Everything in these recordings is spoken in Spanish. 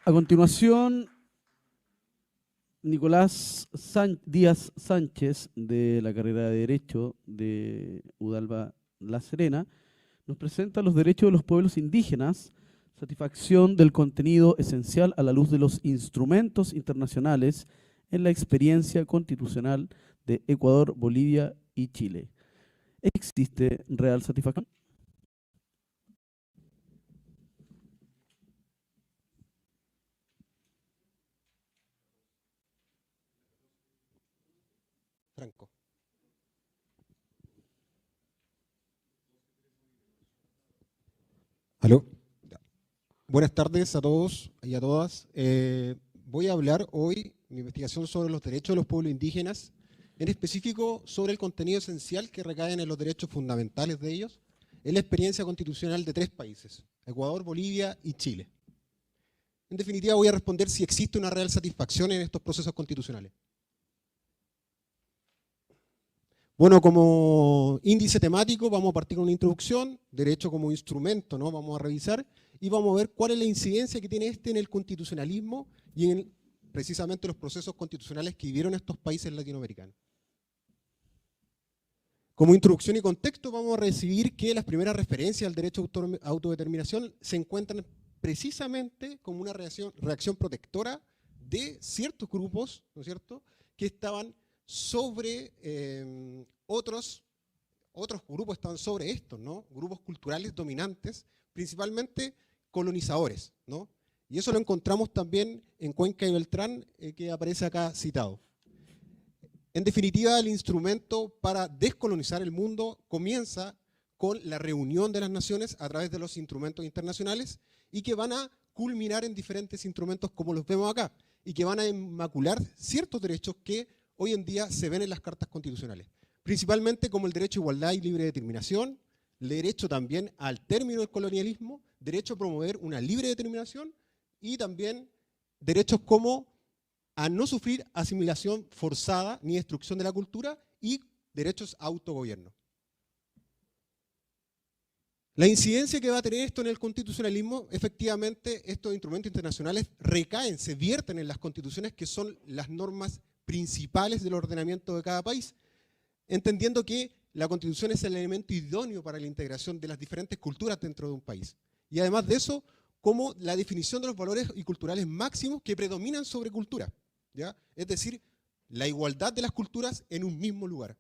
A continuación, Nicolás Díaz Sánchez, de la carrera de Derecho de UDALBA La Serena, nos presenta los derechos de los pueblos indígenas, satisfacción del contenido esencial a la luz de los instrumentos internacionales en la experiencia constitucional de Ecuador, Bolivia y Chile. ¿Existe real satisfacción? Franco. ¿Aló? Buenas tardes a todos y a todas. Voy a hablar hoy mi investigación sobre los derechos de los pueblos indígenas, en específico sobre el contenido esencial que recaen en los derechos fundamentales de ellos, en la experiencia constitucional de 3 países, Ecuador, Bolivia y Chile. En definitiva, voy a responder si existe una real satisfacción en estos procesos constitucionales. Bueno, como índice temático vamos a partir con una introducción, derecho como instrumento, ¿no? Vamos a revisar y vamos a ver cuál es la incidencia que tiene este en el constitucionalismo y en precisamente los procesos constitucionales que vivieron estos países latinoamericanos. Como introducción y contexto vamos a recibir que las primeras referencias al derecho a autodeterminación se encuentran precisamente como una reacción protectora de ciertos grupos, ¿no es cierto?, que estaban sobre otros grupos estaban sobre estos, ¿no? Grupos culturales dominantes, principalmente colonizadores, ¿no? Y eso lo encontramos también en Cuenca y Beltrán, que aparece acá citado. En definitiva, el instrumento para descolonizar el mundo comienza con la reunión de las naciones a través de los instrumentos internacionales y que van a culminar en diferentes instrumentos como los vemos acá y que van a inmacular ciertos derechos que hoy en día se ven en las cartas constitucionales, principalmente como el derecho a igualdad y libre determinación, el derecho también al término del colonialismo, derecho a promover una libre determinación y también derechos como a no sufrir asimilación forzada ni destrucción de la cultura y derechos a autogobierno. La incidencia que va a tener esto en el constitucionalismo, efectivamente, estos instrumentos internacionales recaen, se vierten en las constituciones que son las normas principales del ordenamiento de cada país, entendiendo que la Constitución es el elemento idóneo para la integración de las diferentes culturas dentro de un país. Y además de eso, como la definición de los valores y culturales máximos que predominan sobre cultura, ¿ya? Es decir, la igualdad de las culturas en un mismo lugar.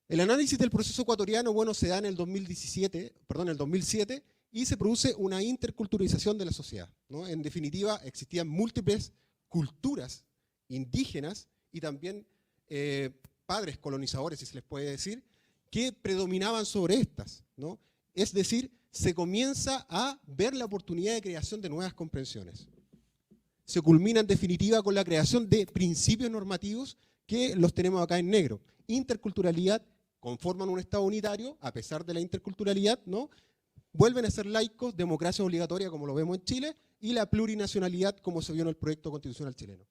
El análisis del proceso ecuatoriano, bueno, se da en el 2007, y se produce una interculturalización de la sociedad, ¿no? En definitiva, existían múltiples culturas indígenas y también padres colonizadores, si se les puede decir, que predominaban sobre estas, ¿no? Es decir, se comienza a ver la oportunidad de creación de nuevas comprensiones. Se culmina en definitiva con la creación de principios normativos que los tenemos acá en negro. Interculturalidad, conforman un Estado unitario, a pesar de la interculturalidad, ¿no? Vuelven a ser laicos, democracia obligatoria, como lo vemos en Chile, y la plurinacionalidad, como se vio en el proyecto constitucional chileno.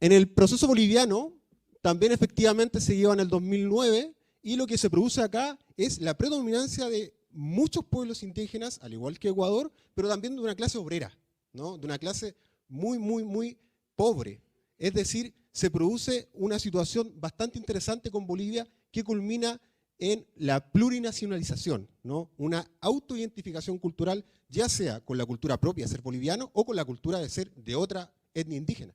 En el proceso boliviano, también efectivamente se lleva en el 2009, y lo que se produce acá es la predominancia de muchos pueblos indígenas, al igual que Ecuador, pero también de una clase obrera, ¿no? De una clase muy pobre. Es decir, se produce una situación bastante interesante con Bolivia que culmina en la plurinacionalización, ¿no? Una autoidentificación cultural, ya sea con la cultura propia de ser boliviano o con la cultura de ser de otra etnia indígena.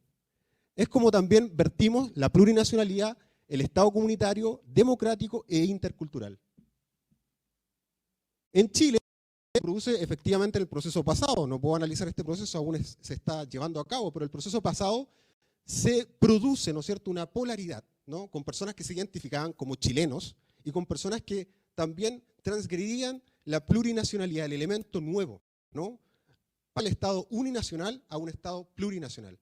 Es como también vertimos la plurinacionalidad, el Estado comunitario, democrático e intercultural. En Chile se produce efectivamente en el proceso pasado, no puedo analizar este proceso, aún se está llevando a cabo, pero el proceso pasado se produce, ¿no es cierto?, una polaridad, ¿no? Con personas que se identificaban como chilenos y con personas que también transgredían la plurinacionalidad, el elemento nuevo, ¿no? Al Estado uninacional a un Estado plurinacional.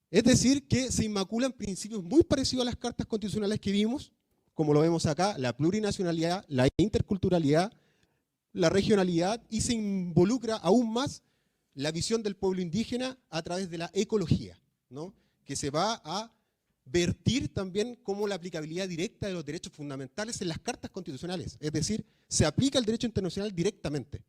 Es decir, que se inmaculan principios muy parecidos a las cartas constitucionales que vimos, como lo vemos acá, la plurinacionalidad, la interculturalidad, la regionalidad, y se involucra aún más la visión del pueblo indígena a través de la ecología, ¿no? Que se va a vertir también como la aplicabilidad directa de los derechos fundamentales en las cartas constitucionales. Es decir, se aplica el derecho internacional directamente.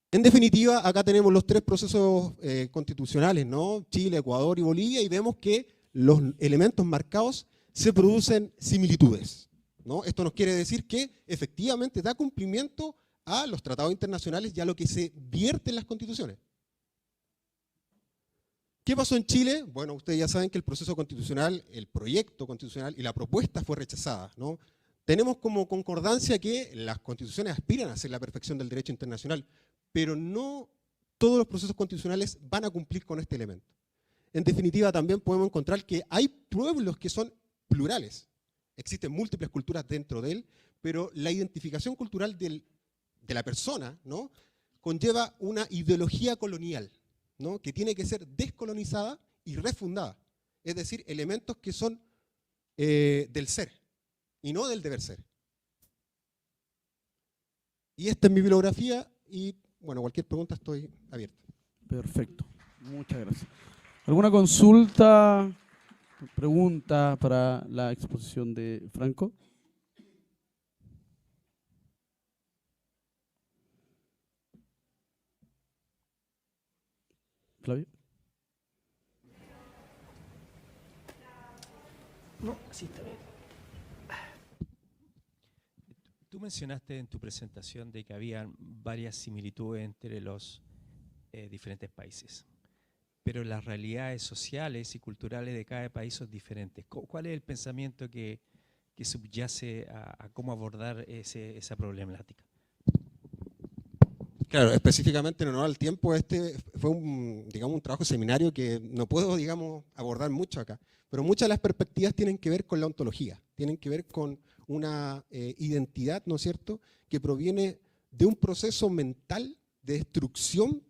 En definitiva, acá tenemos los tres procesos constitucionales, ¿no? Chile, Ecuador y Bolivia, y vemos que los elementos marcados se producen similitudes, ¿no? Esto nos quiere decir que efectivamente da cumplimiento a los tratados internacionales y a lo que se vierte en las constituciones. ¿Qué pasó en Chile? Bueno, ustedes ya saben que el proceso constitucional, el proyecto constitucional y la propuesta fue rechazada, ¿no? Tenemos como concordancia que las constituciones aspiran a ser la perfección del derecho internacional, pero no todos los procesos constitucionales van a cumplir con este elemento. En definitiva, también podemos encontrar que hay pueblos que son plurales. Existen múltiples culturas dentro de él, pero la identificación cultural de la persona, ¿no?, conlleva una ideología colonial, ¿no?, que tiene que ser descolonizada y refundada. Es decir, elementos que son del ser y no del deber ser. Y esta es mi bibliografía y, bueno, cualquier pregunta estoy abierto. Perfecto, muchas gracias. ¿Alguna consulta, pregunta para la exposición de Franco? Flavio. No, sí está bien. Tú mencionaste en tu presentación de que había varias similitudes entre los diferentes países, pero las realidades sociales y culturales de cada país son diferentes. ¿Cuál es el pensamiento que subyace a cómo abordar esa problemática? Claro, específicamente en honor al tiempo, este fue un trabajo seminario que no puedo, abordar mucho acá, pero muchas de las perspectivas tienen que ver con la ontología, tienen que ver con una identidad, ¿no es cierto?, que proviene de un proceso mental de destrucción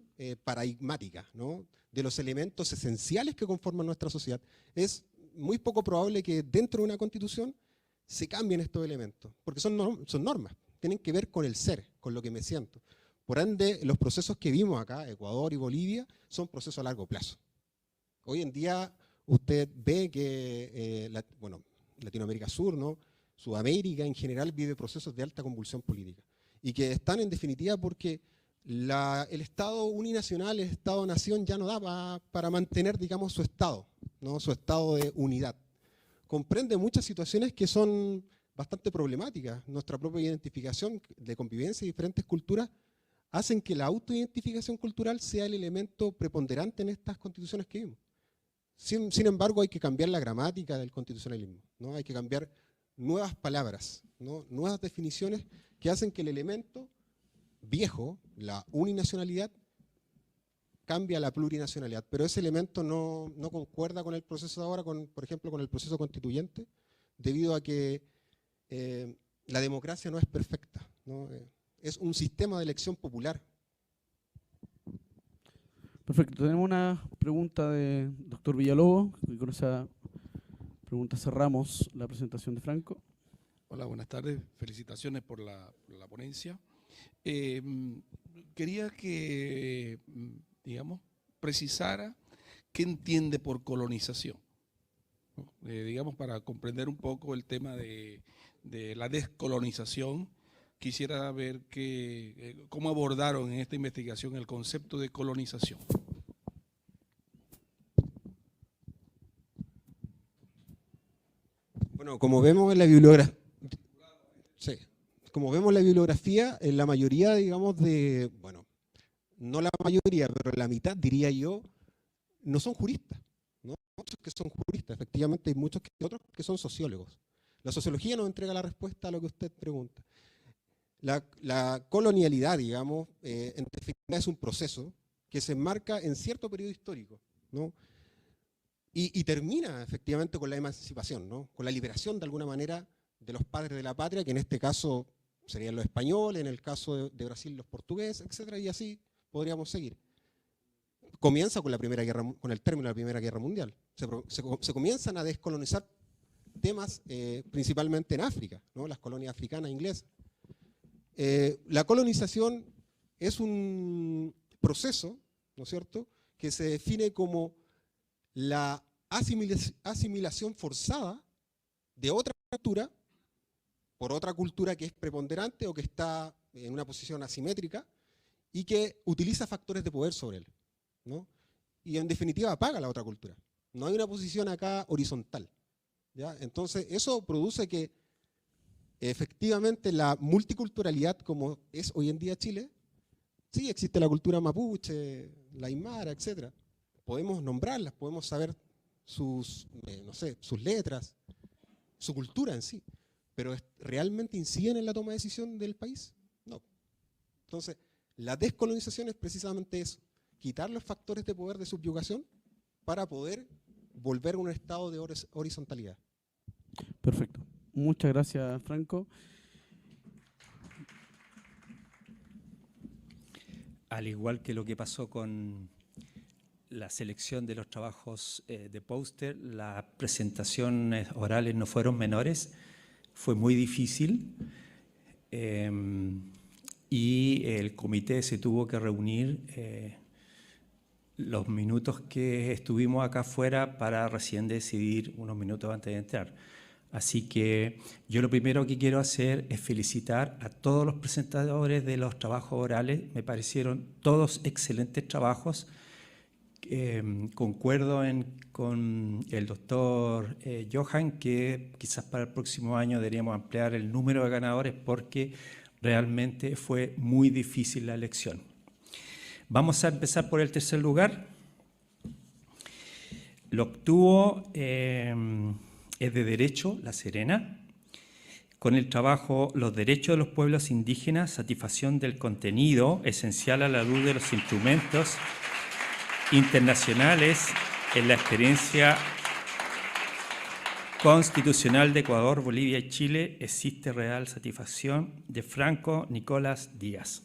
paradigmática, ¿no?, de los elementos esenciales que conforman nuestra sociedad. Es muy poco probable que dentro de una constitución se cambien estos elementos, porque son normas, tienen que ver con el ser, con lo que me siento. Por ende, los procesos que vimos acá, Ecuador y Bolivia, son procesos a largo plazo. Hoy en día usted ve que Latinoamérica Sur, ¿no?, Sudamérica en general vive procesos de alta convulsión política y que están en definitiva porque el Estado uninacional, el Estado-nación ya no da para mantener, digamos, su Estado, ¿no?, su estado de unidad. Comprende muchas situaciones que son bastante problemáticas. Nuestra propia identificación de convivencia de diferentes culturas hacen que la autoidentificación cultural sea el elemento preponderante en estas constituciones que vimos. Sin embargo, hay que cambiar la gramática del constitucionalismo, ¿no? Hay que cambiar nuevas palabras, ¿no?, nuevas definiciones que hacen que el elemento viejo, la uninacionalidad, cambie a la plurinacionalidad. Pero ese elemento no concuerda con el proceso de ahora, por ejemplo, con el proceso constituyente, debido a que la democracia no es perfecta, ¿no? Es un sistema de elección popular. Perfecto, tenemos una pregunta de doctor Villalobos, y con esa pregunta cerramos la presentación de Franco. Hola, buenas tardes, felicitaciones por la ponencia. Quería que, digamos, precisara qué entiende por colonización, ¿no? Digamos, para comprender un poco el tema de la descolonización. Quisiera ver cómo abordaron en esta investigación el concepto de colonización. Bueno, como vemos en la bibliografía, en la mayoría, digamos, no la mayoría, pero la mitad, diría yo, no son juristas, ¿no? Muchos que son juristas, efectivamente, hay muchos otros que son sociólogos. La sociología nos entrega la respuesta a lo que usted pregunta. La colonialidad, digamos, en definitiva es un proceso que se enmarca en cierto periodo histórico, ¿no? Y termina efectivamente con la emancipación, ¿no?, con la liberación de alguna manera de los padres de la patria, que en este caso serían los españoles, en el caso de Brasil los portugueses, etcétera, y así podríamos seguir. Comienza con con el término de la Primera Guerra Mundial. Se comienzan a descolonizar temas principalmente en África, ¿no?, las colonias africanas e inglesas. La colonización es un proceso, ¿no es cierto?, que se define como la asimilación forzada de otra cultura por otra cultura que es preponderante o que está en una posición asimétrica y que utiliza factores de poder sobre él, ¿no? Y en definitiva apaga la otra cultura. No hay una posición acá horizontal, ¿ya? Entonces eso produce que efectivamente la multiculturalidad como es hoy en día Chile, sí existe la cultura mapuche, la aymara, etc. Podemos nombrarlas, podemos saber sus, no sé, sus letras, su cultura en sí, pero ¿realmente inciden en la toma de decisión del país? No. Entonces, la descolonización es precisamente eso, quitar los factores de poder de subyugación para poder volver a un estado de horizontalidad. Perfecto. Muchas gracias, Franco. Al igual que lo que pasó con la selección de los trabajos de póster, las presentaciones orales no fueron menores, fue muy difícil y el comité se tuvo que reunir los minutos que estuvimos acá afuera para recién decidir unos minutos antes de entrar. Así que yo lo primero que quiero hacer es felicitar a todos los presentadores de los trabajos orales. Me parecieron todos excelentes trabajos. Concuerdo con el doctor Johan que quizás para el próximo año deberíamos ampliar el número de ganadores porque realmente fue muy difícil la elección. Vamos a empezar por el tercer lugar. Lo obtuvo es de Derecho La Serena, con el trabajo Los derechos de los pueblos indígenas, satisfacción del contenido esencial a la luz de los instrumentos internacionales en la experiencia constitucional de Ecuador, Bolivia y Chile, existe real satisfacción, de Franco Nicolás Díaz.